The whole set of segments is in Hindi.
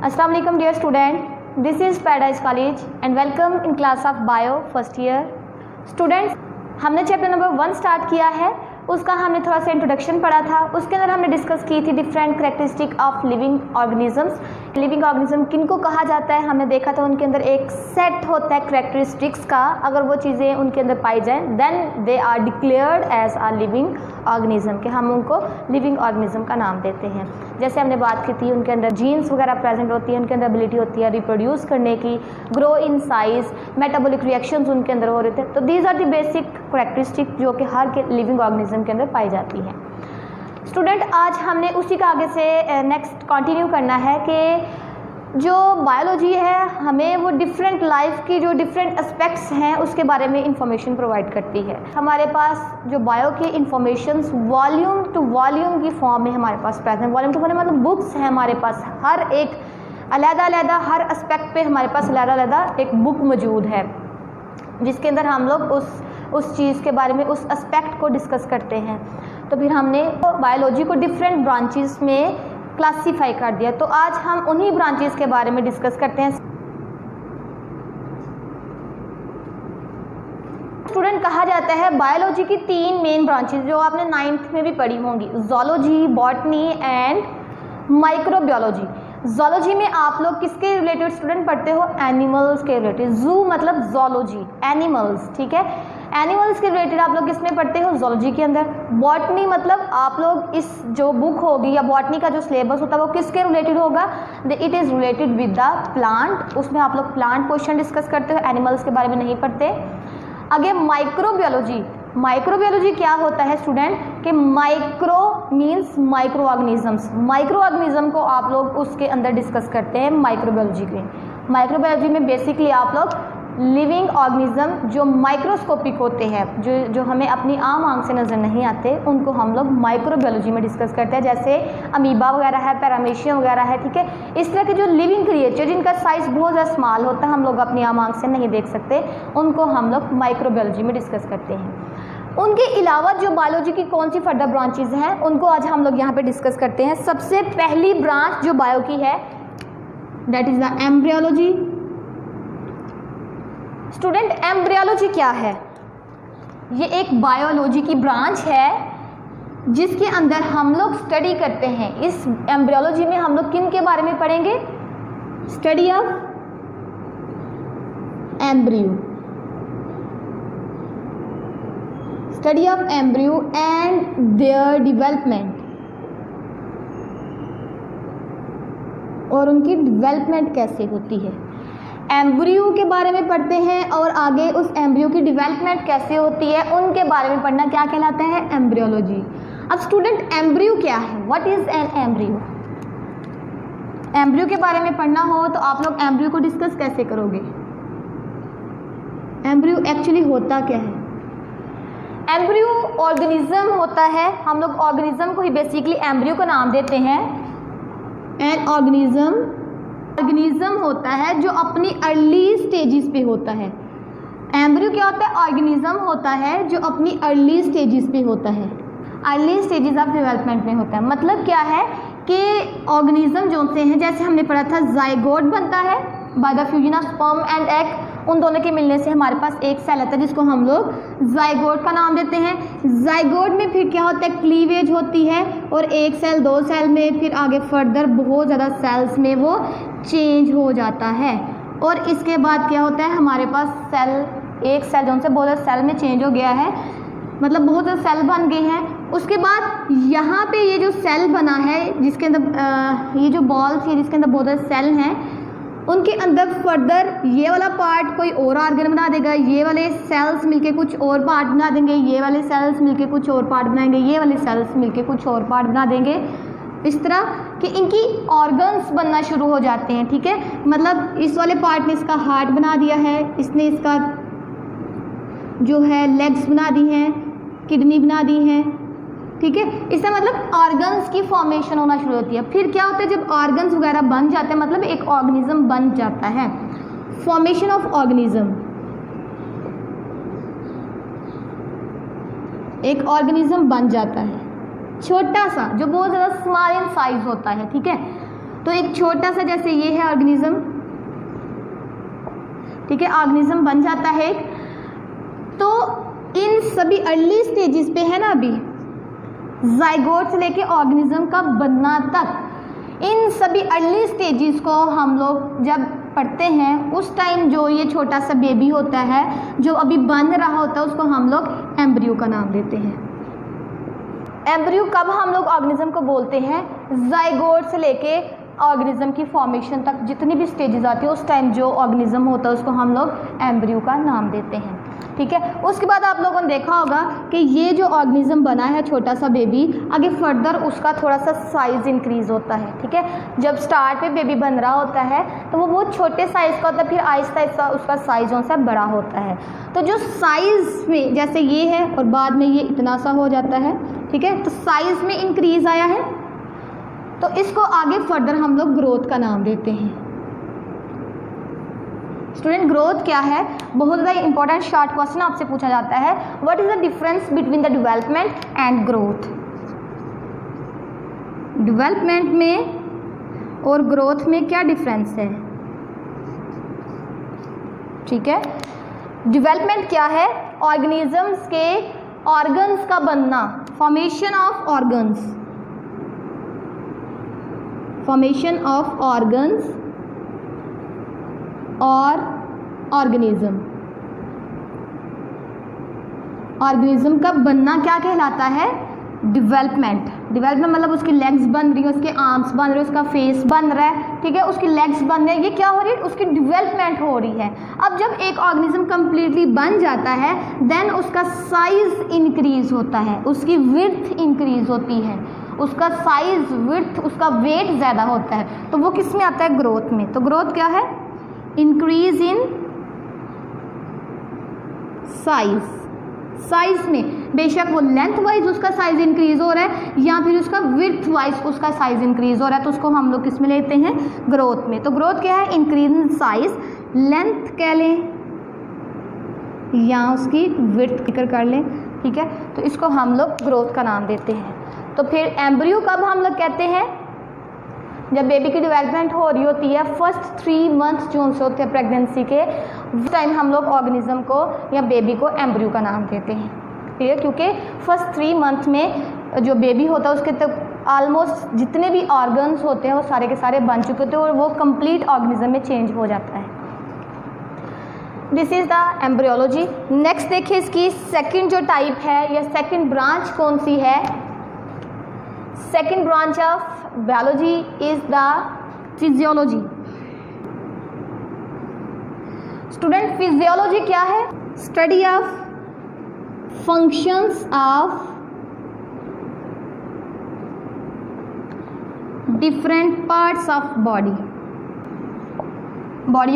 अस्सलाम वालेकुम dear student, this is Paradise college and welcome in class of bio first year. Students, हमने चैप्टर नंबर 1 स्टार्ट किया है। उसका हमने थोड़ा सा इंट्रोडक्शन पढ़ा था। उसके अंदर हमने डिस्कस की थी different characteristic of living organisms. Living organism किनको कहा जाता है हमने देखा था। उनके अंदर एक सेट होता है करैक्टरिस्टिक्स का। अगर वो चीज़ें उनके अंदर पाई जाएं then they are declared as a living organism, कि हम उनको लिविंग ऑर्गेनिज्म का नाम देते हैं। जैसे हमने बात की थी, उनके अंदर जीन्स वगैरह प्रेजेंट होती है, उनके अंदर एबिलिटी होती है रिप्रोड्यूस करने की, grow in size, metabolic reactions उनके अंदर हो रहे थे। तो these are the basic characteristic जो कि हर के लिविंग ऑर्गेनिज्म के अंदर पाई जाती है। स्टूडेंट, आज हमने उसी का आगे से नेक्स्ट कंटिन्यू करना है कि जो बायोलॉजी है हमें वो डिफरेंट लाइफ की जो डिफरेंट एस्पेक्ट्स हैं उसके बारे में इंफॉर्मेशन प्रोवाइड करती है। हमारे पास जो बायो के इंफॉर्मेशंस वॉल्यूम टू वॉल्यूम की फॉर्म में हमारे पास प्रेजेंट। वॉल्यूम टू वॉल्यूम मतलब बुक्स हैं हमारे पास, हर एक अलग-अलग हर एस्पेक्ट पे हमारे पास अलग-अलग एक बुक मौजूद है जिसके अंदर हम लोग उस चीज़ के बारे में, उस एस्पेक्ट को डिस्कस करते हैं। तो फिर हमने बायोलॉजी को डिफरेंट ब्रांचेस में क्लासीफाई कर दिया। तो आज हम उन्हीं ब्रांचेस के बारे में डिस्कस करते हैं। स्टूडेंट, कहा जाता है बायोलॉजी की 3 मेन ब्रांचेस जो आपने 9th में भी पढ़ी होंगी, zoology, botany and microbiology. Zoology में आप लोग किसके रिलेटेड स्टूडेंट पढ़ते हो? एनिमल्स के रिलेटेड। जू मतलब ज़ूलॉजी, एनिमल्स, ठीक है। एनिमल्स के रिलेटेड आप लोग किसमें पढ़ते हो? ज़ूलॉजी के अंदर। बॉटनी मतलब आप लोग इस जो बुक होगी या बॉटनी का जो सिलेबस होता है वो किसके रिलेटेड होगा? It is related with the plant. उसमें आप लोग प्लांट पोर्शन डिस्कस करते हो, एनिमल्स के बारे में नहीं पढ़ते। आगे माइक्रोबायोलॉजी। माइक्रोबायोलॉजी क्या होता है स्टूडेंट? कि micro means micro organisms. Micro organism को आप लोग उसके अंदर डिस्कस करते हैं माइक्रोबायोलॉजी के। माइक्रोबायोलॉजी में बेसिकली आप लोग लिविंग ऑर्गेनिज्म जो माइक्रोस्कोपिक होते हैं, जो हमें अपनी आम आंख से नज़र नहीं आते, उनको हम लोग माइक्रोबायोलॉजी में डिस्कस करते हैं। जैसे अमीबा वगैरह है, पैरामीशियम वगैरह है, ठीक है। इस तरह के जो लिविंग क्रिएचर जिनका साइज़ बहुत ज़्यादा स्मॉल होता है, हम लोग अपनी आम आंख से नहीं देख सकते, उनको हम लोग माइक्रोबायोलॉजी में डिस्कस करते हैं। उनके अलावा जो बायोलॉजी की कौन सी फर्दर ब्रांचेज हैं उनको आज हम लोग यहाँ पे डिस्कस करते हैं। सबसे पहली ब्रांच जो बायो की है that is the embryology. Student, embryology क्या है? ये एक बायोलॉजी की ब्रांच है जिसके अंदर हम लोग स्टडी करते हैं। इस एम्ब्रियोलॉजी में हम लोग किन के बारे में पढ़ेंगे? Study of embryo, study of embryo and their development, और उनकी डेवलपमेंट कैसे होती है। एम्ब्रियो के बारे में पढ़ते हैं और आगे उस एम्ब्रियो की डेवलपमेंट कैसे होती है उनके बारे में पढ़ना क्या कहलाता है? एम्ब्रियोलॉजी। अब स्टूडेंट, एम्ब्रियो क्या है? What is an embryo? Embryo के बारे में पढ़ना हो तो आप लोग एम्ब्रियो को डिस्कस कैसे करोगे? एम्ब्रियो एक्चुअली होता क्या है? एम्ब्रियो ऑर्गेनिज्म होता है। हम लोग ऑर्गेनिज्म को ही बेसिकली एम्ब्रियो का नाम देते हैं। एन ऑर्गेनिज्म होता है जो अपनी अर्ली स्टेजेस पे होता है। एम्ब्रियो क्या होता है? ऑर्गेनिज्म होता है जो अपनी अर्ली स्टेजेस पे होता है, अर्ली स्टेजेस ऑफ डेवलपमेंट में होता है। मतलब क्या है कि ऑर्गेनिज्म जो से हैं, जैसे हमने पढ़ा था जाइगोट बनता है by the fusion of sperm and egg. उन दोनों के मिलने से हमारे पास एक सेल आता है जिसको हम लोग जाइगोट का नाम देते हैं। जाइगोट में फिर क्या होता है? क्लीवेज होती है और एक सेल, 2 सेल में, फिर आगे फर्दर बहुत ज़्यादा सेल्स में वो चेंज हो जाता है। और इसके बाद क्या होता है? हमारे पास सेल, एक सेल जो से बहुत ज़्यादा सेल में चेंज हो गया है, मतलब बहुत ज़्यादा सेल बन गए हैं। उसके बाद यहाँ पे ये जो सेल बना है जिसके अंदर ये जो बॉल्स है जिसके अंदर बहुत ज़्यादा सेल हैं, उनके अंदर फर्दर ये वाला पार्ट कोई और ऑर्गन बना देगा, ये वाले सेल्स मिलके कुछ और पार्ट बना देंगे, ये वाले सेल्स मिलके कुछ और पार्ट बनाएंगे, ये वाले सेल्स मिलके कुछ और पार्ट बना देंगे। इस तरह कि इनकी ऑर्गन्स बनना शुरू हो जाते हैं, ठीक है। मतलब इस वाले पार्ट ने इसका हार्ट बना दिया है, इसने इसका जो है लेग्स बना दी हैं, किडनी बना दी हैं, ठीक है। इससे मतलब ऑर्गन्स की फॉर्मेशन होना शुरू होती है। फिर क्या होता है? जब ऑर्गन्स वगैरह बन जाते हैं मतलब एक ऑर्गेनिज्म बन जाता है। फॉर्मेशन ऑफ ऑर्गेनिज्म, एक ऑर्गेनिज्म बन जाता है छोटा सा जो बहुत ज़्यादा स्मॉल इन साइज होता है, ठीक है। तो एक छोटा सा जैसे ये है ऑर्गेनिज्म, ठीक है, ऑर्गेनिज्म बन जाता है एक। तो इन सभी अर्ली स्टेजेस पे है ना, अभी जाइगोट से लेके ऑर्गेनिज्म का बनना तक, इन सभी अर्ली स्टेजेस को हम लोग जब पढ़ते हैं उस टाइम जो ये छोटा सा बेबी होता है जो अभी बन रहा होता है उसको हम लोग एम्ब्रियो का नाम देते हैं। एम्ब्रियो कब हम लोग ऑर्गेनिज्म को बोलते हैं? जाइगोट से लेके ऑर्गेनिज्म की फॉर्मेशन तक जितनी भी स्टेजेस आती है उस टाइम जो ऑर्गेनिज्म होता है उसको हम लोग एम्ब्रियो का नाम देते हैं, ठीक है। उसके बाद आप लोगों ने देखा होगा कि ये जो ऑर्गेनिज्म बना है छोटा सा बेबी, आगे फर्दर उसका थोड़ा सा साइज़ इंक्रीज होता है, ठीक है। जब स्टार्ट पे बेबी बन रहा होता है तो वो बहुत छोटे साइज़ का होता है, फिर आहिस्ता आहिस्ता उसका साइज़ सा बड़ा होता है। तो जो साइज़ में जैसे ये है और बाद में ये इतना सा हो जाता है, ठीक है, तो साइज़ में इंक्रीज आया है, तो इसको आगे फर्दर हम लोग ग्रोथ का नाम देते हैं। स्टूडेंट, ग्रोथ क्या है? बहुत ज़्यादा इंपॉर्टेंट शॉर्ट क्वेश्चन आपसे पूछा जाता है। What is the difference between the development and growth? Development में और ग्रोथ में क्या डिफरेंस है? ठीक है, डेवलपमेंट क्या है? ऑर्गेनिजम्स के ऑर्गन्स का बनना, formation of organs, formation of organs और ऑर्गेनिज्म। ऑर्गेनिज्म का बनना क्या कहलाता है? डेवलपमेंट। डेवलपमेंट मतलब उसकी लेग्स बन रही है, उसके आर्म्स बन रहे हैं, उसका फेस बन रहा है, ठीक है, उसकी लेग्स बन रहे हैं, ये क्या हो रही है? उसकी डेवलपमेंट हो रही है। अब जब एक ऑर्गेनिज्म कंप्लीटली बन जाता है देन उसका साइज इंक्रीज होता है, उसकी विड्थ इंक्रीज होती है, उसका साइज, विड्थ, उसका वेट ज़्यादा होता है, तो वो किस में आता है? ग्रोथ में। तो ग्रोथ क्या है? Increase in size. साइज में बेशक वो लेंथ वाइज उसका साइज इंक्रीज हो रहा है या फिर उसका विड्थ वाइज उसका साइज इंक्रीज हो रहा है, तो उसको हम लोग किस में लेते हैं? ग्रोथ में। तो ग्रोथ क्या है? इंक्रीज इन साइज, लेंथ कह लें या उसकी विड्थ जिक्र कर लें, ठीक है, तो इसको हम लोग ग्रोथ का नाम देते हैं। तो फिर एम्ब्रियो कब हम लोग कहते हैं? जब बेबी की डेवलपमेंट हो रही होती है, फर्स्ट 3 मंथ्स जो उनसे होते हैं प्रेगनेंसी के, उस टाइम हम लोग ऑर्गेनिज्म को या बेबी को एम्ब्रियो का नाम देते हैं, ठीक है, क्योंकि फर्स्ट 3 मंथ में जो बेबी होता है उसके तक ऑलमोस्ट जितने भी ऑर्गन्स होते हैं वो सारे के सारे बन चुके होते हैं और वो कंप्लीट ऑर्गेनिज्म में चेंज हो जाता है। This is the embryology. Next देखिए इसकी सेकेंड जो टाइप है या सेकेंड ब्रांच कौन सी है? Second branch of biology is the physiology। Student, physiology क्या है? Study of functions of different parts of body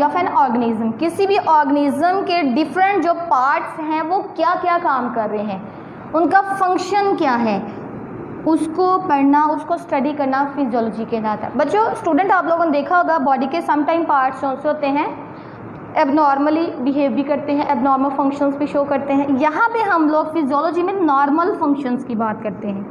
of an organism. किसी भी ऑर्गेनिज्म के डिफरेंट जो पार्ट्स हैं वो क्या क्या काम कर रहे हैं, उनका फंक्शन क्या है, उसको पढ़ना, उसको स्टडी करना फिजियोलॉजी कहलाता है। बच्चों, स्टूडेंट, आप लोगों ने देखा होगा बॉडी के समटाइम पार्ट्स जो होते हैं एबनॉर्मली बिहेव भी करते हैं, एबनॉर्मल फंक्शंस भी शो करते हैं। यहाँ पे हम लोग फिजियोलॉजी में नॉर्मल फंक्शंस की बात करते हैं।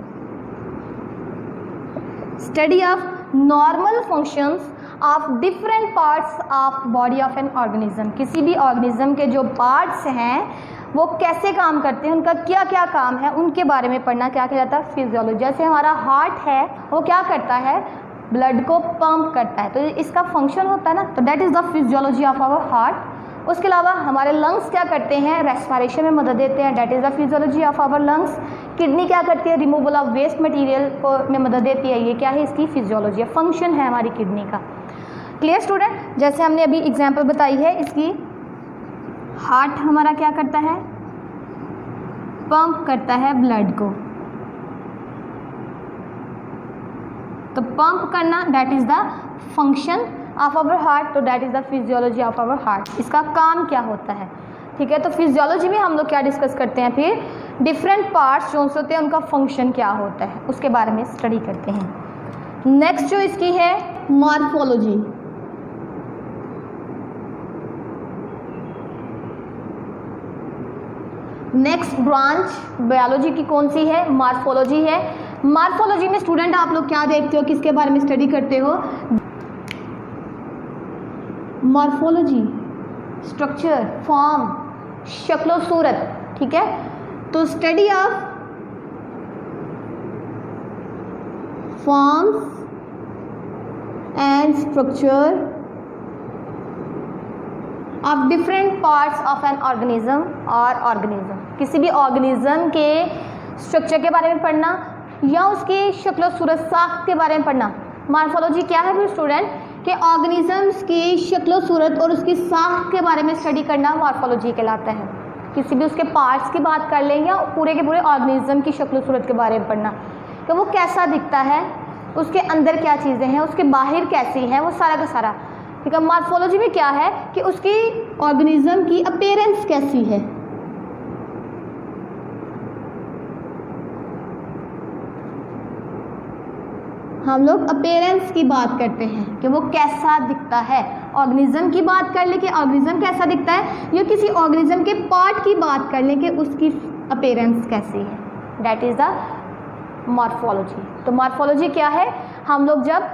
Study of normal functions of different parts of body of an organism. किसी भी ऑर्गेनिज्म के जो पार्ट्स हैं वो कैसे काम करते हैं, उनका क्या क्या काम है, उनके बारे में पढ़ना क्या कहलाता है? फिजियोलॉजी। जैसे हमारा हार्ट है वो क्या करता है? ब्लड को पंप करता है, तो इसका फंक्शन होता है ना, तो that is the physiology of our heart. उसके अलावा हमारे लंग्स क्या करते हैं? रेस्पिरेशन में मदद देते हैं, that is the physiology of our lungs. Kidney क्या करती है? रिमूवल ऑफ वेस्ट मटीरियल को में मदद देती है, ये क्या है? इसकी फिजियोलॉजी है, फंक्शन है हमारी किडनी का। Clear student? जैसे हमने अभी एग्जाम्पल बताई है इसकी, हार्ट हमारा क्या करता है? पंप करता है ब्लड को, तो पंप करना that is the function of our heart, तो that is the physiology of our heart. इसका काम क्या होता है, ठीक है। तो फिजियोलॉजी में हम लोग क्या डिस्कस करते हैं? फिर डिफरेंट पार्ट्स जो होते हैं उनका फंक्शन क्या होता है उसके बारे में स्टडी करते हैं। नेक्स्ट जो इसकी है मॉर्फोलॉजी। नेक्स्ट ब्रांच बायोलॉजी की कौन सी है? मॉर्फोलॉजी है। मॉर्फोलॉजी में स्टूडेंट आप लोग क्या देखते हो, किसके बारे में स्टडी करते हो? मॉर्फोलॉजी, स्ट्रक्चर, फॉर्म, शक्लो सूरत, ठीक है। तो study of forms and structure of different parts of an organism और ऑर्गेनिज्म, किसी भी ऑर्गेनिज्म के स्ट्रक्चर के बारे में पढ़ना या उसकी शक्ल सूरत साख्त के बारे में पढ़ना। मॉर्फोलॉजी क्या है फिर स्टूडेंट, कि ऑर्गेनिजम्स की शक्ल सूरत और उसकी साख्त के बारे में स्टडी करना मॉर्फोलॉजी कहलाता है। किसी भी उसके पार्ट्स की बात कर लें या पूरे के पूरे ऑर्गेनिज्म की शक्ल सूरत के बारे में पढ़ना कि वो कैसा दिखता है, उसके अंदर क्या चीज़ें हैं, उसके बाहर कैसी हैं, वो सारा का सारा, ठीक है। मॉर्फोलॉजी में क्या है कि उसकी ऑर्गेनिज्म की अपीयरेंस कैसी है, हम लोग अपीयरेंस की बात करते हैं कि वो कैसा दिखता है। ऑर्गेनिज्म की बात कर ले कि ऑर्गेनिज्म कैसा दिखता है, या किसी ऑर्गेनिज्म के पार्ट की बात कर ले कि उसकी अपीयरेंस कैसी है, दैट इज़ द मॉर्फोलॉजी। तो मॉर्फोलॉजी क्या है, हम लोग जब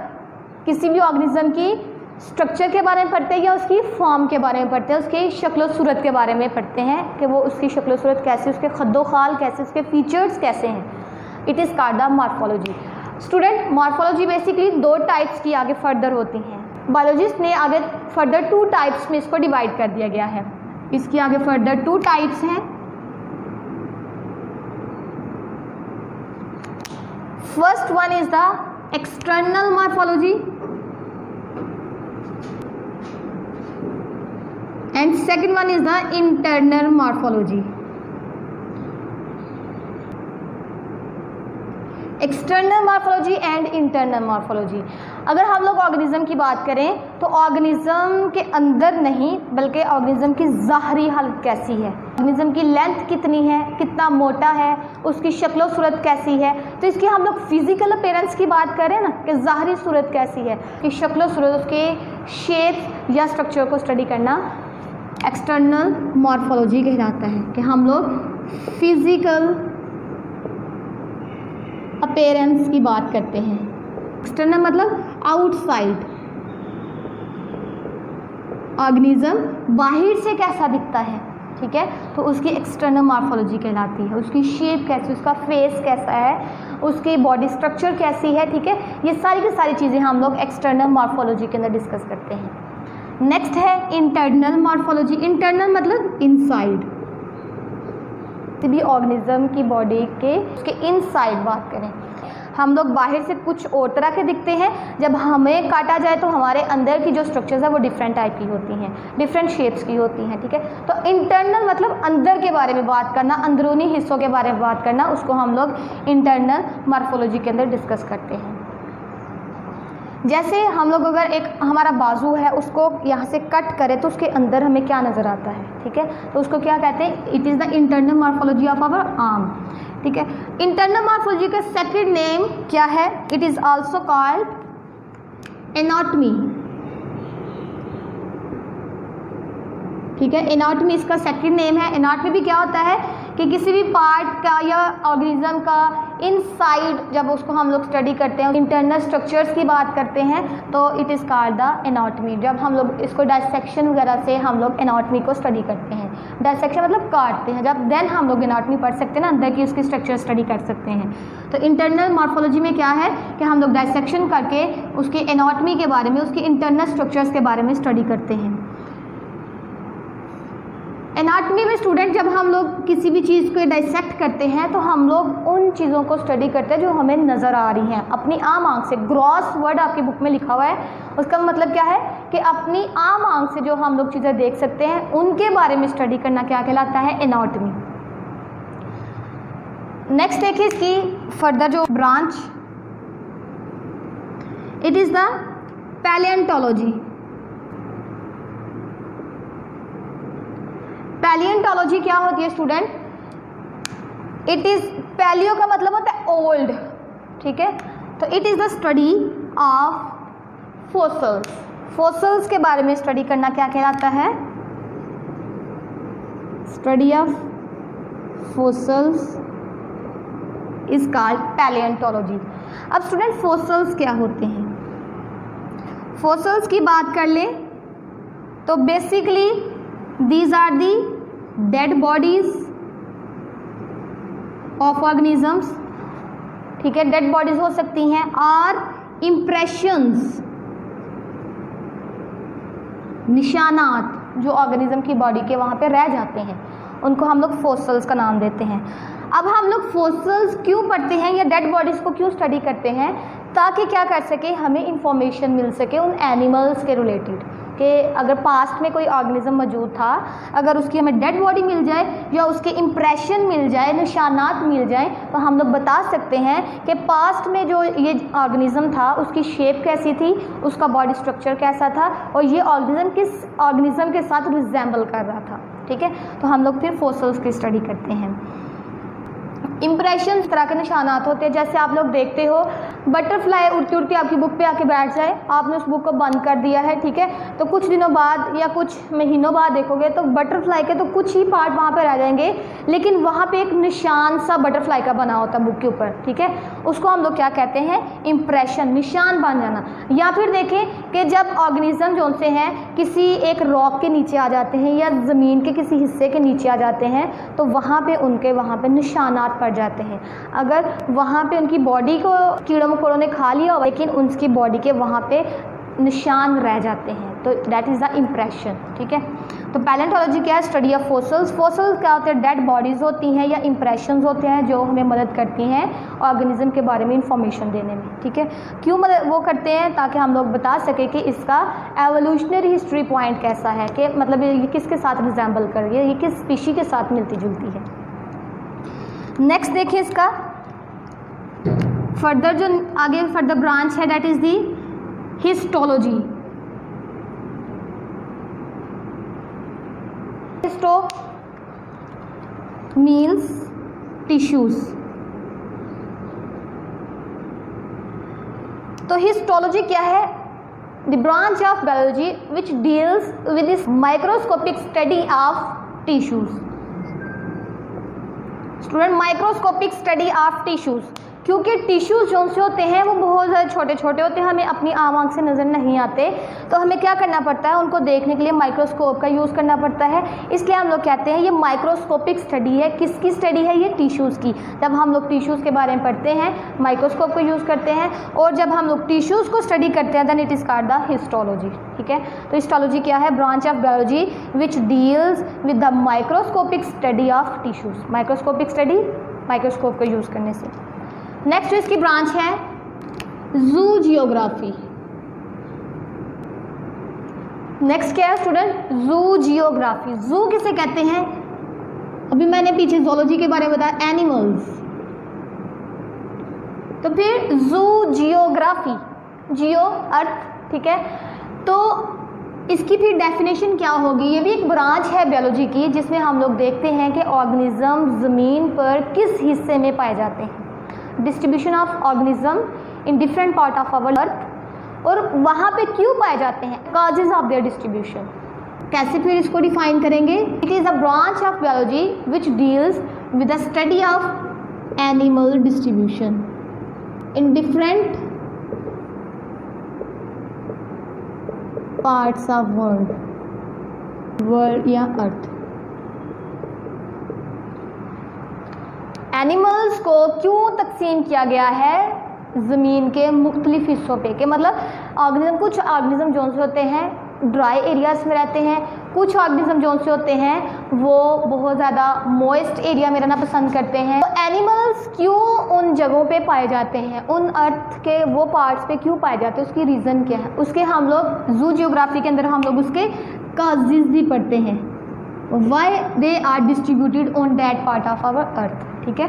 किसी भी ऑर्गेनिज्म की स्ट्रक्चर के बारे में पढ़ते हैं या उसकी फॉर्म के बारे में पढ़ते हैं, उसकी शक्ल सूरत के बारे में पढ़ते हैं कि वो उसकी शक्ल सूरत कैसी, उसके खद्दो खाल कैसे, उसके फीचर्स कैसे हैं, it is called the morphology. Student morphology basically 2 types की आगे फर्दर होती हैं। बायोलॉजिस्ट ने आगे फर्दर 2 टाइप्स में इसको डिवाइड कर दिया गया है। इसकी आगे फर्दर 2 टाइप्स हैं। First one is the external morphology and second one is the internal morphology. External morphology and internal morphology, अगर हम लोग ऑर्गेनिज्म की बात करें तो ऑर्गेनिज्म के अंदर नहीं बल्कि ऑर्गेनिज्म की ज़ाहरी हालत कैसी है, ऑर्गेनिज्म की लेंथ कितनी है, कितना मोटा है, उसकी शक्ल सूरत कैसी है। तो इसकी हम लोग फिजिकल अपीयरेंस की बात करें ना कि ज़ाहरी सूरत कैसी है, कि शक्ल सूरत, उसके शेप या स्ट्रक्चर को स्टडी करना एक्सटर्नल मॉर्फोलॉजी कहलाता है। कि हम लोग फिजिकल अपीयरेंस की बात करते हैं। एक्सटर्नल मतलब आउटसाइड, ऑर्गेनिज्म बाहर से कैसा दिखता है, ठीक है, तो उसकी एक्सटर्नल मॉर्फोलॉजी कहलाती है। उसकी शेप कैसी, उसका फेस कैसा है, उसकी बॉडी स्ट्रक्चर कैसी है, ठीक है, ये सारी की सारी चीज़ें हम लोग एक्सटर्नल मॉर्फोलॉजी के अंदर डिस्कस करते हैं। नेक्स्ट है इंटरनल मॉर्फोलॉजी। इंटरनल मतलब इनसाइड, भी ऑर्गेनिज्म की बॉडी के उसके इनसाइड बात करें, हम लोग बाहर से कुछ और तरह के दिखते हैं, जब हमें काटा जाए तो हमारे अंदर की जो स्ट्रक्चर्स है वो डिफरेंट टाइप की होती हैं, डिफरेंट शेप्स की होती हैं, ठीक है। तो इंटरनल मतलब अंदर के बारे में बात करना, अंदरूनी हिस्सों के बारे में बात करना, उसको हम लोग इंटरनल मॉर्फोलॉजी के अंदर डिस्कस करते हैं। जैसे हम लोग अगर एक हमारा बाजू है उसको यहाँ से कट करें तो उसके अंदर हमें क्या नज़र आता है, ठीक है, तो उसको क्या कहते हैं, it is the internal morphology of our arm, ठीक है। इंटरनल मॉर्फोलॉजी का सेकंड नेम क्या है, it is also called anatomy, ठीक है। एनाटॉमी इसका सेकंड नेम है। एनाटॉमी भी क्या होता है कि किसी भी पार्ट का या ऑर्गेनिज्म का इनसाइड जब उसको हम लोग स्टडी करते हैं, इंटरनल स्ट्रक्चर्स की बात करते हैं, तो it is called the anatomy. जब हम लोग इसको डायसेक्शन वगैरह से हम लोग एनाटॉमी को स्टडी करते हैं, डायसेक्शन मतलब काटते हैं, जब देन हम लोग एनाटॉमी पढ़ सकते हैं ना, अंदर की उसकी स्ट्रक्चर स्टडी कर सकते हैं। तो इंटरनल मॉर्फोलॉजी में क्या है कि हम लोग डायसेक्शन करके उसकी एनाटॉमी के बारे में, उसकी इंटरनल स्ट्रक्चर्स के बारे में स्टडी करते हैं। एनाटॉमी में स्टूडेंट जब हम लोग किसी भी चीज़ को डाइसेक्ट करते हैं तो हम लोग उन चीज़ों को स्टडी करते हैं जो हमें नज़र आ रही हैं अपनी आम आंख से। ग्रॉस वर्ड आपकी बुक में लिखा हुआ है, उसका मतलब क्या है कि अपनी आम आंख से जो हम लोग चीज़ें देख सकते हैं उनके बारे में स्टडी करना क्या कहलाता है, एनाटॉमी। नेक्स्ट देखिए इसकी फर्दर जो ब्रांच, इट इज़ द पैलियोंटोलॉजी। पैलियोंटोलॉजी क्या होती है स्टूडेंट, इट इज़, पैलियो का मतलब होता है ओल्ड, ठीक है, तो it is the study of fossils. Fossils के बारे में स्टडी करना क्या कहलाता है, study of fossils is called palaeontology. अब स्टूडेंट फोसिल्स क्या होते हैं, फोसिल्स की बात कर लें तो basically these are the dead bodies of organisms, ठीक है, डेड बॉडीज हो सकती हैं, और इम्प्रेशंस, निशानात जो ऑर्गेनिज्म की बॉडी के वहाँ पे रह जाते हैं, उनको हम लोग फॉसिल्स का नाम देते हैं। अब हम लोग फॉसिल्स क्यों पढ़ते हैं या डेड बॉडीज़ को क्यों स्टडी करते हैं, ताकि क्या कर सके, हमें इंफॉर्मेशन मिल सके उन एनिमल्स के रिलेटेड, कि अगर पास्ट में कोई ऑर्गेनिज्म मौजूद था, अगर उसकी हमें डेड बॉडी मिल जाए या उसके इम्प्रेशन मिल जाए, निशानात मिल जाए, तो हम लोग बता सकते हैं कि पास्ट में जो ये ऑर्गेनिज्म था उसकी शेप कैसी थी, उसका बॉडी स्ट्रक्चर कैसा था, और ये ऑर्गेनिज्म किस ऑर्गेनिज्म के साथ रिजेंबल कर रहा था, ठीक है। तो हम लोग फिर फॉसिल्स की स्टडी करते हैं। इम्प्रेशन इस तरह के निशानात होते हैं, जैसे आप लोग देखते हो बटरफ्लाई उड़ती उड़ती आपकी बुक पे आके बैठ जाए, आपने उस बुक को बंद कर दिया है, ठीक है, तो कुछ दिनों बाद या कुछ महीनों बाद देखोगे तो बटरफ्लाई के तो कुछ ही पार्ट वहाँ पे रह जाएंगे, लेकिन वहाँ पे एक निशान सा बटरफ्लाई का बना होता है बुक के ऊपर, ठीक है, उसको हम लोग क्या कहते हैं, इम्प्रेशन, निशान बन जाना। या फिर देखें कि जब ऑर्गेनिज्म जो से हैं किसी एक रॉक के नीचे आ जाते हैं या ज़मीन के किसी हिस्से के नीचे आ जाते हैं, तो वहाँ पे निशानात पड़ जाते हैं। अगर वहाँ पे उनकी बॉडी को कीड़ों मकोड़ों ने खा लिया हो, लेकिन उनकी बॉडी के वहाँ पे निशान रह जाते हैं, तो दैट इज़ द इम्प्रेशन, ठीक है। तो पैलेंटोलॉजी क्या है, स्टडी ऑफ फॉसिल्स। फॉसिल्स क्या होते हैं, डेड बॉडीज़ होती हैं या इम्प्रेशंस होते हैं जो हमें मदद करती हैं ऑर्गेनिज्म के बारे में इंफॉर्मेशन देने में, ठीक है। क्यों मदद वो करते हैं, ताकि हम लोग बता सकें कि इसका एवोल्यूशनरी हिस्ट्री पॉइंट कैसा है, कि मतलब ये किसके साथ रिजेंबल कर रही है, ये किस स्पीशी के साथ मिलती जुलती है। नेक्स्ट देखिए इसका फर्दर जो आगे फर्दर ब्रांच है, that is the histology. Histo means tissues, तो हिस्टोलॉजी क्या है, the branch of biology which deals with this microscopic study of tissues. Student, microscopic study of tissues, क्योंकि टिश्यूज जो से होते हैं वो बहुत ज़्यादा छोटे छोटे होते हैं, हमें अपनी आम आँख से नज़र नहीं आते, तो हमें क्या करना पड़ता है, उनको देखने के लिए माइक्रोस्कोप का यूज़ करना पड़ता है। इसलिए हम लोग कहते हैं ये माइक्रोस्कोपिक स्टडी है। किसकी स्टडी है, ये टिश्यूज़ की। जब हम लोग टिश्यूज़ के बारे में पढ़ते हैं, माइक्रोस्कोप को यूज़ करते हैं, और जब हम लोग टिश्यूज़ को स्टडी करते हैं, then it is called the histology, ठीक है। तो हिस्टोलॉजी क्या है, branch of biology which deals with the microscopic study of tissues. Microscopic study microscope को यूज़ करने से। नेक्स्ट इसकी ब्रांच है जू जियोग्राफी। नेक्स्ट क्या है स्टूडेंट, जू जियोग्राफी। जू किसे कहते हैं, अभी मैंने पीछे जोलॉजी के बारे में बताया, एनिमल्स, तो फिर जू जियोग्राफी, जियो अर्थ, ठीक है। तो इसकी फिर डेफिनेशन क्या होगी, ये भी एक ब्रांच है बायोलॉजी की, जिसमें हम लोग देखते हैं कि ऑर्गेनिज्म ज़मीन पर किस हिस्से में पाए जाते हैं, distribution of organism in different part of our earth, और वहाँ पे क्यों पाए जाते हैं, कॉजेज ऑफ देयर डिस्ट्रीब्यूशन। कैसे फिर इसको डिफाइन करेंगे, it is a branch of biology which deals with the study of animal distribution in different parts of world या अर्थ। एनिमल्स को क्यों तकसीम किया गया है ज़मीन के मुख्तलिफ हिस्सों पे, कि मतलब ऑर्गेनिज्म, कुछ ऑर्गेनिज्म जो से होते हैं ड्राई एरियाज़ में रहते हैं, कुछ ऑर्गेनिज्म जो से होते हैं वो बहुत ज़्यादा मॉइस्ट एरिया में रहना पसंद करते हैं। तो एनिमल्स क्यों उन जगहों पे पाए जाते हैं, उन अर्थ के वो पार्ट्स पे क्यों पाए जाते हैं, उसकी रीज़न क्या है, उसके हम लोग जू जियोग्राफी के अंदर हम लोग उसके काजेज़ भी पढ़ते हैं, why they are distributed on that part of our earth, ठीक है।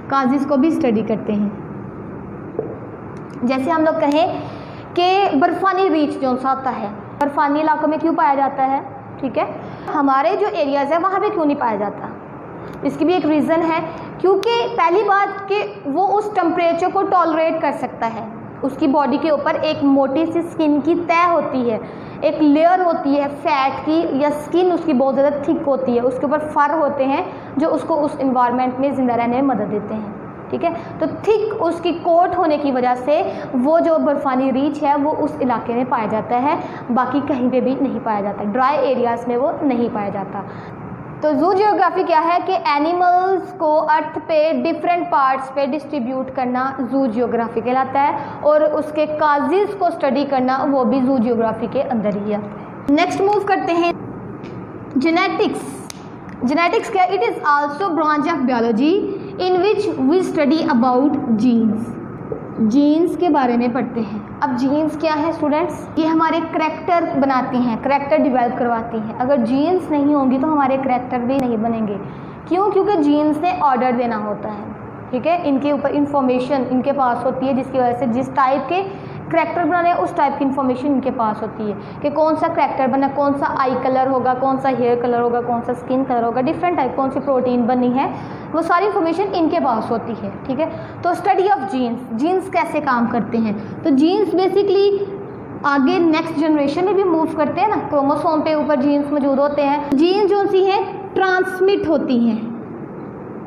काजेज़ को भी स्टडी करते हैं। जैसे हम लोग कहें कि बर्फानी रीच जो सा होता है, बर्फानी इलाकों में क्यों पाया जाता है, ठीक है, हमारे जो एरियाज़ है वहाँ पे क्यों नहीं पाया जाता, इसकी भी एक रीज़न है, क्योंकि पहली बात कि वो उस टेम्परेचर को टॉलरेट कर सकता है, उसकी बॉडी के ऊपर एक मोटी सी स्किन की तह होती है, एक लेयर होती है फैट की, या स्किन उसकी बहुत ज़्यादा थिक होती है, उसके ऊपर फर होते हैं जो उसको उस इन्वायरमेंट में ज़िंदा रहने में मदद देते हैं, ठीक है। तो थिक उसकी कोट होने की वजह से वो जो बर्फ़ानी रीच है वो उस इलाके में पाया जाता है, बाकी कहीं पे भी नहीं पाया जाता, ड्राई एरियाज़ में वो नहीं पाया जाता। तो जू जियोग्राफी क्या है कि एनिमल्स को अर्थ पे डिफरेंट पार्ट्स पे डिस्ट्रीब्यूट करना जू जियोग्राफी कहलाता है, और उसके काजेज़ को स्टडी करना वो भी जू जियोग्राफी के अंदर ही आता है। नेक्स्ट मूव करते हैं जेनेटिक्स। जेनेटिक्स क्या? It is also branch of biology in which we study about genes. Genes के बारे में पढ़ते हैं। अब जीन्स क्या है स्टूडेंट्स? ये हमारे करैक्टर बनाती हैं, करैक्टर डिवेल्प करवाती हैं। अगर जीन्स नहीं होंगी तो हमारे करैक्टर भी नहीं बनेंगे। क्यों? क्योंकि जीन्स ने ऑर्डर देना होता है, ठीक है। इनके ऊपर इंफॉर्मेशन इनके पास होती है, जिसकी वजह से जिस टाइप के करैक्टर बनाने हैं उस टाइप की इन्फॉर्मेशन इनके पास होती है कि कौन सा करैक्टर बना, कौन सा आई कलर होगा, कौन सा हेयर कलर होगा, कौन सा स्किन कलर होगा, डिफरेंट टाइप कौन सी प्रोटीन बनी है, वो सारी इन्फॉर्मेशन इनके पास होती है, ठीक है। तो स्टडी ऑफ जीन्स, जीन्स कैसे काम करते हैं? तो जीन्स बेसिकली आगे नेक्स्ट जनरेशन में भी मूव करते हैं ना, क्रोमोसोम पे ऊपर जीन्स मौजूद होते हैं। जीन्स जो सी हैं ट्रांसमिट होती हैं,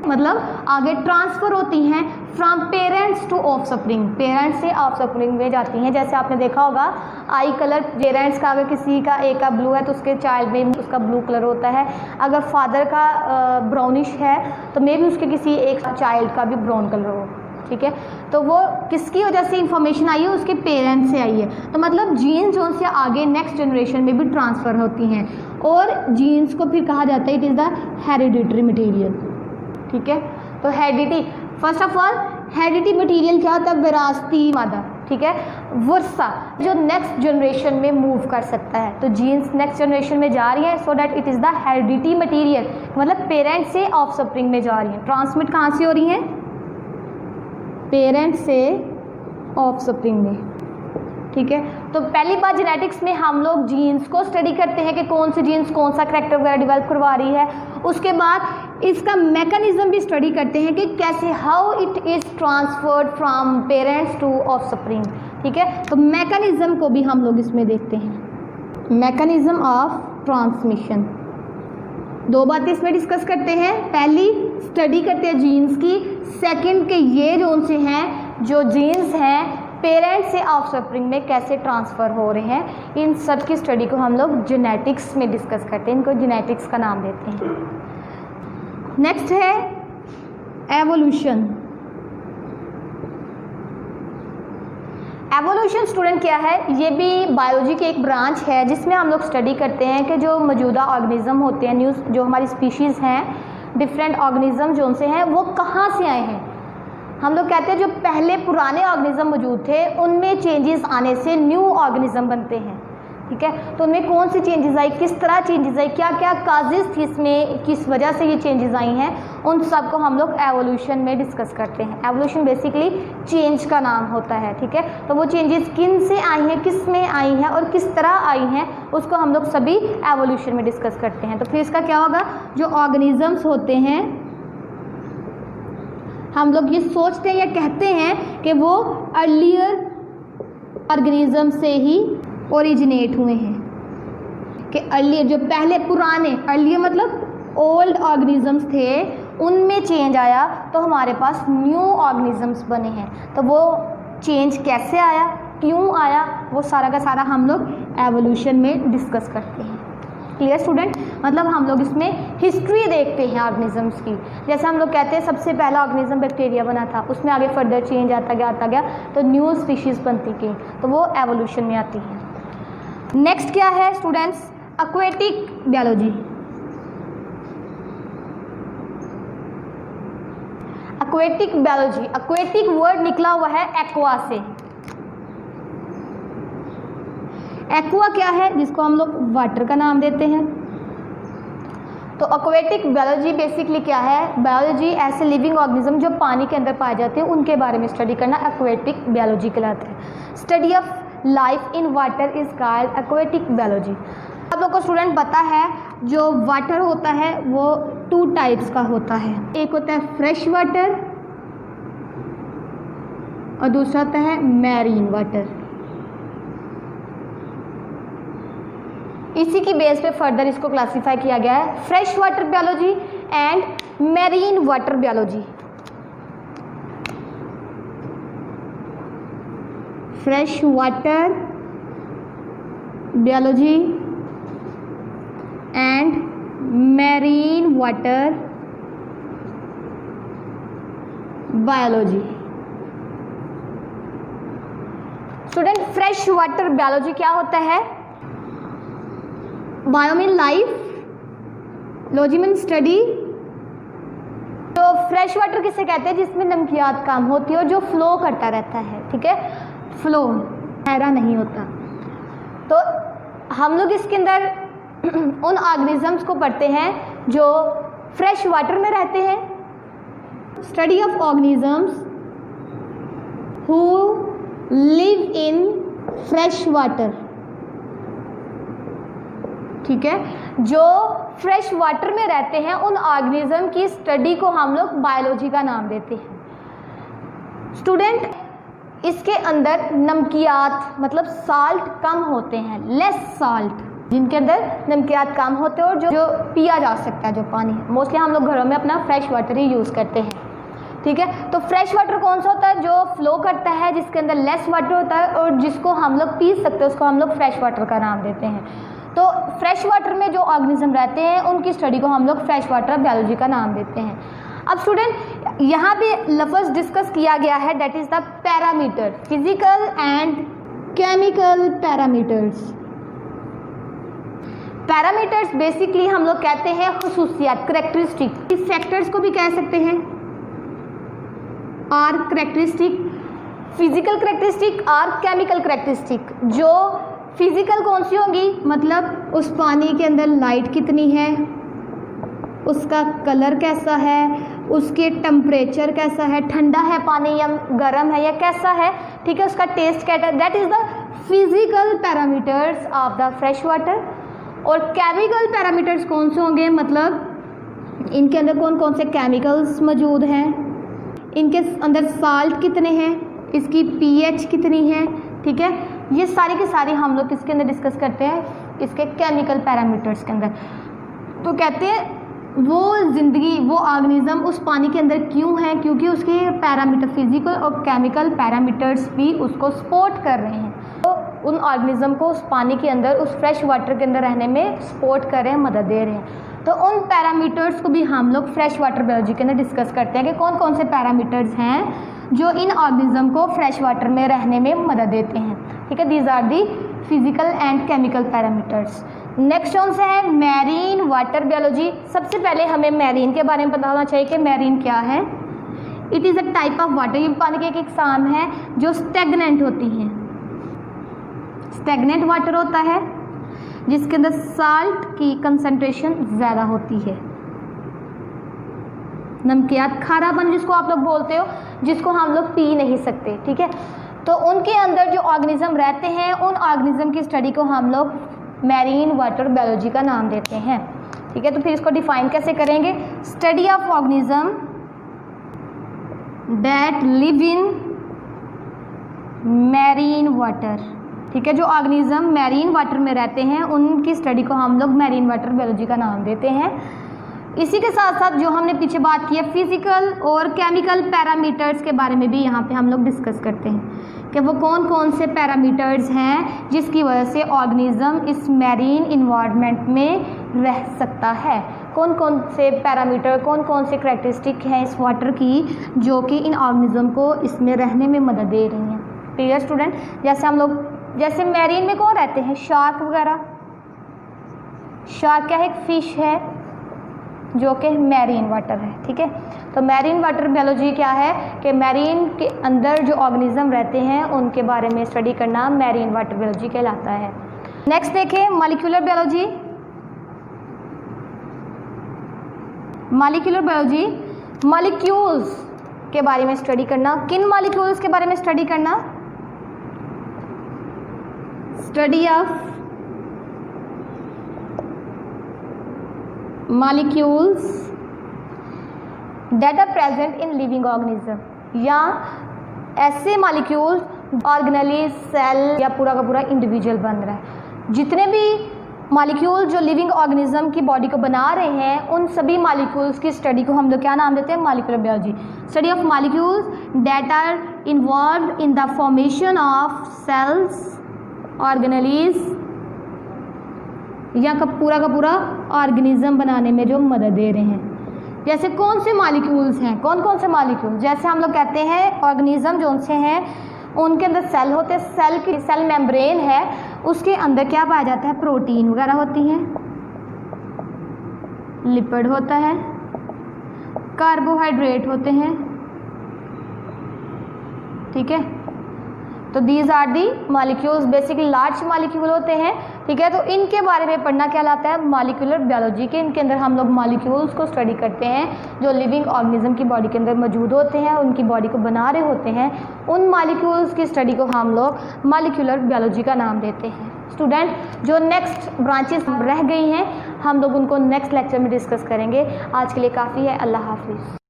मतलब आगे ट्रांसफ़र होती हैं from parents to offspring, parents से ऑफस्प्रिंग में जाती हैं। जैसे आपने देखा होगा आई कलर पेरेंट्स का, अगर किसी का एक का ब्लू है तो उसके चाइल्ड में उसका ब्लू कलर होता है। अगर फादर का ब्राउनिश है तो मे भी उसके किसी एक चाइल्ड का भी ब्राउन कलर हो, ठीक है। तो वो किसकी वजह से इंफॉर्मेशन आई है? उसके पेरेंट्स से आई है। तो मतलब जीन्स जो से आगे नेक्स्ट जनरेशन में भी ट्रांसफ़र होती हैं, और जीन्स को फिर कहा जाता है it is the hereditary material, ठीक है। तो heredity, first of all heredity material क्या होता है? विरासती मादा, ठीक है, वर्षा जो नेक्स्ट जनरेशन में मूव कर सकता है। तो जीन्स नेक्स्ट जनरेशन में जा रही है, so that it is the heredity material, मतलब पेरेंट्स से ऑफस्प्रिंग में जा रही है। ट्रांसमिट कहाँ से हो रही हैं? पेरेंट्स से ऑफस्प्रिंग में, ठीक है। तो पहली बात जेनेटिक्स में हम लोग जीन्स को स्टडी करते हैं कि कौन सी जीन्स कौन सा करैक्टर वगैरह डेवलप करवा रही है। उसके बाद इसका मैकेनिज्म भी स्टडी करते हैं कि कैसे how it is transferred from parents to offspring, ठीक है। तो मैकेनिज्म को भी हम लोग इसमें देखते हैं, मैकेनिज्म ऑफ ट्रांसमिशन। दो बातें इसमें डिस्कस करते हैं। पहली स्टडी करते हैं जीन्स की, सेकंड के ये जो उनसे हैं जो जीन्स हैं पेरेंट्स से ऑफस्प्रिंग में कैसे ट्रांसफ़र हो रहे हैं, इन सब की स्टडी को हम लोग जेनेटिक्स में डिस्कस करते हैं, इनको जेनेटिक्स का नाम देते हैं। नेक्स्ट है एवोल्यूशन। एवोल्यूशन स्टूडेंट क्या है? ये भी बायोलॉजी की एक ब्रांच है जिसमें हम लोग स्टडी करते हैं कि जो मौजूदा ऑर्गेनिज्म होते हैं, न्यूज़ जो हमारी स्पीशीज़ हैं, डिफरेंट ऑर्गेनिज्म जो उनसे हैं वो कहाँ से आए हैं। हम लोग कहते हैं जो पहले पुराने ऑर्गेनिज्म मौजूद थे उनमें चेंजेस आने से न्यू ऑर्गेनिज्म बनते हैं, ठीक है। तो उनमें कौन सी चेंजेस आई, किस तरह चेंजेस आई, क्या क्या काजेज़ थी इसमें, किस वजह से ये चेंजेस आई हैं, उन सब को हम लोग एवोल्यूशन में डिस्कस करते हैं। एवोल्यूशन बेसिकली चेंज का नाम होता है, ठीक है। तो वो चेंजेस किन से आई हैं, किस में आई हैं और किस तरह आई हैं, उसको हम लोग सभी एवोल्यूशन में डिस्कस करते हैं। तो फिर इसका क्या होगा? जो ऑर्गेनिजम्स होते हैं हम लोग ये सोचते हैं या कहते हैं कि वो अर्लियर ऑर्गेनिज्म से ही ओरिजिनेट हुए हैं, कि अर्लियर जो पहले पुराने, अर्लियर मतलब ओल्ड ऑर्गेनिजम्स थे, उनमें चेंज आया तो हमारे पास न्यू ऑर्गेनिजम्स बने हैं। तो वो चेंज कैसे आया, क्यों आया, वो सारा का सारा हम लोग एवोल्यूशन में डिस्कस करते हैं। Clear student? मतलब हम लोग इसमें हिस्ट्री देखते हैं ऑर्गेनिजम्स की। जैसे हम लोग कहते हैं सबसे पहला ऑर्गेनिज्म बैक्टीरिया बना था, उसमें आगे फर्दर चेंज आता गया तो न्यू स्पीशीज़ बनती गई, तो वो एवोल्यूशन में आती है। नेक्स्ट क्या है students? Aquatic biology. Aquatic biology, aquatic word निकला हुआ है एक्वा से। एक्वा क्या है? जिसको हम लोग वाटर का नाम देते हैं। तो एक्वेटिक बायोलॉजी बेसिकली क्या है? बायोलॉजी ऐसे लिविंग ऑर्गेनिज्म जो पानी के अंदर पाए जाते हैं उनके बारे में स्टडी करना एक्वेटिक बायोलॉजी कहलाता है। Study of life in water is called aquatic biology. आप लोग को स्टूडेंट पता है जो वाटर होता है वो 2 टाइप्स का होता है, एक होता है फ्रेश वाटर और दूसरा होता है मैरीन वाटर। इसी की बेस पे फर्दर इसको क्लासिफाई किया गया है, fresh water biology and marine water biology. Fresh water biology and marine water biology. Student fresh water biology क्या होता है? Bio mean life, logy mean study. तो फ्रेश वाटर किसे कहते हैं? जिसमें नमकियात कम होती है और जो फ्लो करता रहता है, ठीक है, फ्लो, ठहरा नहीं होता। तो हम लोग इसके अंदर उन ऑर्गेनिजम्स को पढ़ते हैं जो फ्रेश वाटर में रहते हैं। Study of organisms who live in fresh water, ठीक है, जो फ्रेश वाटर में रहते हैं उन ऑर्गेनिज्म की स्टडी को हम लोग बायोलॉजी का नाम देते हैं। स्टूडेंट इसके अंदर नमकियात मतलब साल्ट कम होते हैं, लेस साल्ट, जिनके अंदर नमकियात कम होते हैं और जो पिया जा सकता है, जो पानी है। मोस्टली हम लोग घरों में अपना फ्रेश वाटर ही यूज़ करते हैं, ठीक है। तो फ्रेश वाटर कौन सा होता है? जो फ्लो करता है, जिसके अंदर लेस वाटर होता है और जिसको हम लोग पी सकते हैं, उसको हम लोग फ्रेश वाटर का नाम देते हैं। तो फ्रेश वाटर में जो ऑर्गेनिज्म रहते हैं उनकी स्टडी को हम लोग फ्रेश वाटर बायोलॉजी का नाम देते हैं। अब स्टूडेंट यहाँ पे लफ्ज़ डिस्कस किया गया है, that is the parameter, physical and chemical parameters. Parameters basically हम लोग कहते हैं खुसूसियात, करेक्टरिस्टिक। इस फैक्टर्स को भी कह सकते हैं और करेक्टरिस्टिक, फिजिकल करेक्टरिस्टिक और केमिकल करेक्टरिस्टिक। जो फिजिकल कौन सी होंगी? मतलब उस पानी के अंदर लाइट कितनी है, उसका कलर कैसा है, उसके टेम्परेचर कैसा है, ठंडा है पानी या गर्म है या कैसा है, ठीक है, उसका टेस्ट कैसा है, that is the physical parameters of the fresh water. और केमिकल पैरामीटर्स कौन से होंगे? मतलब इनके अंदर कौन कौन से केमिकल्स मौजूद हैं, इनके अंदर साल्ट कितने हैं, इसकी पीएच कितनी है, ठीक है, ये सारी की सारी हम लोग किसके अंदर डिस्कस करते हैं? इसके केमिकल पैरामीटर्स के अंदर। तो कहते हैं वो ज़िंदगी, वो ऑर्गेनिज्म उस पानी के अंदर क्यों है? क्योंकि उसके पैरामीटर, फिजिकल और केमिकल पैरामीटर्स भी उसको सपोर्ट कर रहे हैं। तो उन ऑर्गेनिज्म को उस पानी के अंदर, उस फ्रेश वाटर के अंदर रहने में सपोर्ट कर रहे हैं, मदद दे रहे हैं। तो उन पैरामीटर्स को भी हम लोग फ्रेश वाटर बायोलॉजी के अंदर डिस्कस करते हैं कि कौन कौन से पैरामीटर्स हैं जो इन ऑर्गेनिज्म को फ्रेश वाटर में रहने में मदद देते हैं, ठीक है। These are the physical and chemical parameters. Next कौन सा है? Marine water biology. सबसे पहले हमें मैरीन के बारे में पता होना चाहिए कि मैरीन क्या है। It is a type of water, ये पानी की एक एग्जाम है जो स्टेगनेंट होती हैं। स्टेगनेंट वाटर होता है जिसके अंदर साल्ट की कंसंट्रेशन ज़्यादा होती है, नमकियात, खारापन जिसको आप लोग बोलते हो, जिसको हम लोग पी नहीं सकते, ठीक है। तो उनके अंदर जो ऑर्गेनिज्म रहते हैं उन ऑर्गेनिज्म की स्टडी को हम लोग मैरीन वाटर बायोलॉजी का नाम देते हैं, ठीक है। तो फिर इसको डिफाइन कैसे करेंगे? Study of organism that live in marine water, ठीक है। जो ऑर्गेनिज्म मैरीन वाटर में रहते हैं उनकी स्टडी को हम लोग मैरीन वाटर बायोलॉजी का नाम देते हैं। इसी के साथ साथ जो हमने पीछे बात की है फिजिकल और केमिकल पैरामीटर्स के बारे में भी यहाँ पे हम लोग डिस्कस करते हैं कि वो कौन कौन से पैरामीटर्स हैं जिसकी वजह से ऑर्गेनिज्म इस मैरीन इन्वायरमेंट में रह सकता है। कौन कौन से पैरामीटर, कौन कौन से करैक्टरिस्टिक हैं इस वाटर की जो कि इन ऑर्गेनिज्म को इसमें रहने में मदद दे रही हैं। Clear student? जैसे हम लोग, जैसे मैरीन में कौन रहते हैं? शार्क वगैरह। शार्क क्या है? एक फिश है जो कि मैरीन वाटर है, ठीक है। तो मैरीन वाटर बायोलॉजी क्या है कि मैरीन के अंदर जो ऑर्गेनिज्म रहते हैं उनके बारे में स्टडी करना मैरीन वाटर बायोलॉजी कहलाता है। नेक्स्ट देखें molecular biology. Molecular biology, molecules के बारे में स्टडी करना। किन मॉलिक्यूल्स के बारे में स्टडी करना? Study of molecules that are present in living organism, या ऐसे मॉलिक्यूल ऑर्गेनली, सेल या पूरा का पूरा इंडिविजुअल बन रहा है। जितने भी मॉलिक्यूल जो लिविंग ऑर्गेनिज्म की बॉडी को बना रहे हैं, उन सभी मॉलिक्यूल्स की स्टडी को हम लोग क्या नाम देते हैं? Molecular biology. Study of molecules that are involved in the formation of cells, organelles, या का पूरा ऑर्गेनिज्म बनाने में जो मदद दे रहे हैं। जैसे कौन से मॉलिक्यूल्स हैं, कौन कौन से मॉलिक्यूल? जैसे हम लोग कहते हैं ऑर्गेनिज्म जो उनसे हैं उनके अंदर सेल होते हैं, सेल की सेल मेम्ब्रेन है, उसके अंदर क्या पाया जाता है? प्रोटीन वगैरह होती हैं, लिपिड होता है, कार्बोहाइड्रेट होते हैं, ठीक है। तो these are the molecules, basically large molecule होते हैं, ठीक है। तो इनके बारे में पढ़ना क्या लाता है? मॉलिक्यूलर बायोलॉजी के। इनके अंदर हम लोग मॉलिक्यूल्स को स्टडी करते हैं जो लिविंग ऑर्गेनिज्म की बॉडी के अंदर मौजूद होते हैं, उनकी बॉडी को बना रहे होते हैं। उन मॉलिक्यूल्स की स्टडी को हम लोग मॉलिक्यूलर बायोलॉजी का नाम देते हैं। स्टूडेंट, जो नेक्स्ट ब्रांचेस रह गई हैं हम लोग उनको नेक्स्ट लेक्चर में डिस्कस करेंगे। आज के लिए काफ़ी है। अल्लाह हाफिज़।